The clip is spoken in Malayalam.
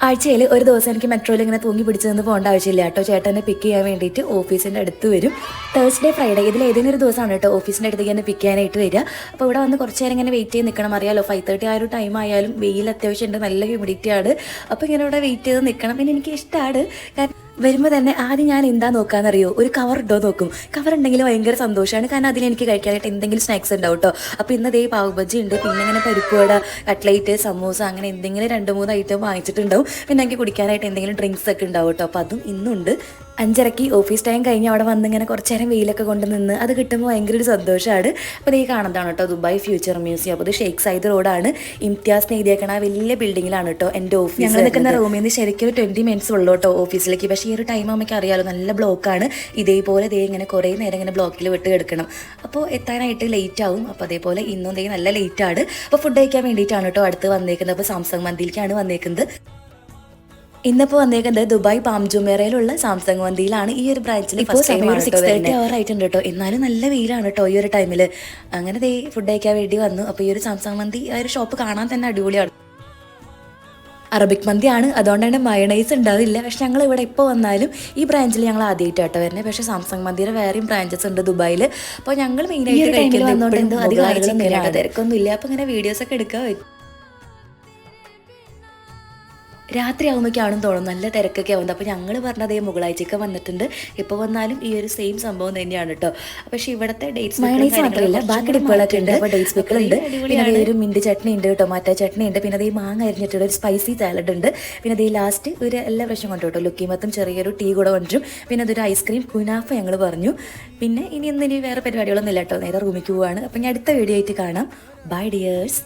ആഴ്ചയിൽ ഒരു ദിവസം എനിക്ക് മെട്രോയിൽ ഇങ്ങനെ തൂങ്ങി പിടിച്ചതെന്ന് പോകേണ്ട ആവശ്യമില്ല കേട്ടോ. ചേട്ടനെ പിക്ക് ചെയ്യാൻ വേണ്ടിയിട്ട് ഓഫീസിൻ്റെ അടുത്ത് വരും. തേഴ്സ്ഡേ ഫ്രൈഡേ ഇതിൽ ഏതെങ്കിലും ഒരു ദിവസമാണ് കേട്ടോ ഓഫീസിൻ്റെ അടുത്തേക്ക് തന്നെ പിക്ക് ചെയ്യാനായിട്ട് വരിക. അപ്പോൾ ഇവിടെ വന്ന് കുറച്ച് നേരം ഇങ്ങനെ വെയിറ്റ് ചെയ്ത് നിൽക്കണം. അറിയാലോ 5:30 ആ ഒരു ടൈം ആയാലും വെയിൽ അത്യാവശ്യം ഉണ്ട്, നല്ല ഹ്യൂമിഡിറ്റി ആണ്. അപ്പോൾ ഇങ്ങനെ ഇവിടെ വെയിറ്റ് ചെയ്ത് നിൽക്കണം. പിന്നെ എനിക്ക് ഇഷ്ടമാണ്. കാരണം വരുമ്പോൾ തന്നെ ആദ്യം ഞാൻ എന്താ നോക്കാമെന്നറിയോ, ഒരു കവർ ഇട്ടോ നോക്കും. കവർ ഉണ്ടെങ്കിൽ ഭയങ്കര സന്തോഷമാണ്. കാരണം അതിൽ എനിക്ക് കഴിക്കാനായിട്ട് എന്തെങ്കിലും സ്നാക്സ് ഉണ്ടാവും കേട്ടോ. അപ്പോൾ ഇന്ന് ദേ പാവ് ബജ്ജി ഉണ്ട്, പിന്നെ ഇങ്ങനെ പരിപ്പുവട, കട്ട്ലേറ്റ്, സമൂസ, അങ്ങനെ എന്തെങ്കിലും 2-3 ഐറ്റം വാങ്ങിച്ചിട്ടുണ്ടാവും. പിന്നെ എനിക്ക് കുടിക്കാനായിട്ട് എന്തെങ്കിലും ഡ്രിങ്ക്സ് ഒക്കെ ഉണ്ടാവും കേട്ടോ. അപ്പോൾ അതും ഇന്നുണ്ട്. 5:30 ഓഫീസ് ടൈം കഴിഞ്ഞ് അവിടെ വന്ന് ഇങ്ങനെ കുറച്ച് നേരം വെയിലൊക്കെ കൊണ്ട് നിന്ന് അത് കിട്ടുമ്പോൾ ഭയങ്കര ഒരു സന്തോഷമാണ്. അപ്പോൾ ഈ കാണുന്നതാണ് കേട്ടോ ദുബായ് ഫ്യൂച്ചർ മ്യൂസിയം. അപ്പോൾ ഇത് ഷെയ്ഖ് സൈദ് റോഡാണ്. ഇംതിയാസ് എഴുതിയേക്കണ ആ വലിയ ബിൽഡിങ്ങിലാണ് കേട്ടോ എൻ്റെ ഓഫീസ്. ഞങ്ങൾ നിൽക്കുന്ന റൂമിൽ നിന്ന് ശരിക്കും ഒരു 20 മിനിറ്റ്സ് ഉള്ളൂ കേട്ടോ ഓഫീസിലേക്ക്. പക്ഷേ ഈ ഒരു ടൈം നമുക്ക് അറിയാലോ, നല്ല ബ്ലോക്കാണ്. ഇതേപോലെ ഇങ്ങനെ കുറേ നേരം ഇങ്ങനെ ബ്ലോക്കിൽ വിട്ട് കിടക്കണം. അപ്പോൾ എത്താനായിട്ട് ലേറ്റ് ആവും. അപ്പോൾ അതേപോലെ ഇന്നും നല്ല ലേറ്റാണ്. അപ്പോൾ ഫുഡ് കഴിക്കാൻ വേണ്ടിയിട്ടാണ് കേട്ടോ അടുത്ത് വന്നേക്കുന്നത്. അപ്പോൾ സാംസങ് മന്തിയിലേക്കാണ് വന്നേക്കുന്നത്. ഇന്നിപ്പോൾ വന്നേക്കുന്നത് ദുബായ് പാം ജുമേറയിലുള്ള സാംസങ് മന്തിയിലാണ്. ഈ ഒരു ബ്രാഞ്ചിൽ ഇപ്പോൾ 6:30 ആയിട്ടുണ്ട് കേട്ടോ. എന്നാലും നല്ല വെയിലാണ് കേട്ടോ ഈ ഒരു ടൈമിൽ. അങ്ങനെ ഫുഡ് കഴിക്കാൻ വേണ്ടി വന്നു. അപ്പോൾ ഈ ഒരു സാംസങ് മന്തി ആ ഒരു ഷോപ്പ് കാണാൻ തന്നെ അടിപൊളിയാണ്. അറബിക് മന്തിയാണ്, അതുകൊണ്ട് തന്നെ മയണൈസ് ഉണ്ടാവില്ല. പക്ഷെ ഞങ്ങൾ ഇവിടെ ഇപ്പോൾ വന്നാലും ഈ ബ്രാഞ്ചിൽ ഞങ്ങൾ ആദ്യമായിട്ടാട്ടോ വരുന്നത്. പക്ഷേ സാംസങ് മന്തിയുടെ വേറെയും ബ്രാഞ്ചസ് ഉണ്ട് ദുബായിൽ. അപ്പോൾ ഞങ്ങൾ മെയിനായിട്ട് കഴിക്കുന്നത് അധികം ആളുകളൊന്നും തിരക്കൊന്നും ഇല്ല. അപ്പോൾ ഇങ്ങനെ വീഡിയോസൊക്കെ എടുക്കാൻ പറ്റും. രാത്രി ആകുമ്പോഴേക്കാണെന്ന് തോന്നുന്നു നല്ല തിരക്കൊക്കെ ആവുന്നത്. അപ്പോൾ ഞങ്ങൾ പറഞ്ഞത് മുകളാഴ്ചയൊക്കെ വന്നിട്ടുണ്ട്. ഇപ്പോൾ വന്നാലും ഈ ഒരു സെയിം സംഭവം തന്നെയാണ് കേട്ടോ. പക്ഷേ ഇവിടുത്തെ ഡേറ്റ്സ് മയണൈസ് മാത്രമല്ല ബാക്കി ഡിപ്പുകളൊക്കെ ഉണ്ട്. അപ്പോൾ ഡേറ്റ്സ് പിക്കിളുണ്ട്, പിന്നെ ഒരു മിൻറ്റ് ചട്നി ഉണ്ട്, ടൊമാറ്റോ ചട്നി ഉണ്ട്, പിന്നെ ഈ മാങ്ങ അരിഞ്ഞിട്ടുള്ള ഒരു സ്പൈസി സാലഡ് ഉണ്ട്, പിന്നെ ഈ ലാസ്റ്റ് ഒരു എല്ലാ പ്രശ്നം കൊണ്ടു കേട്ടോ ലുക്കിമത്തും ചെറിയൊരു ടീ കൂടെ കൊണ്ടും, പിന്നെ അതൊരു ഐസ്ക്രീം കുനാഫ ഞങ്ങൾ പറഞ്ഞു. പിന്നെ ഇനി വേറെ പരിപാടികളൊന്നും ഇല്ല കേട്ടോ, നേരെ റൂമിലേക്ക് പോവാണ്. അപ്പോൾ ഞാൻ അടുത്ത വീഡിയോ ആയിട്ട് കാണാം. Bye dears.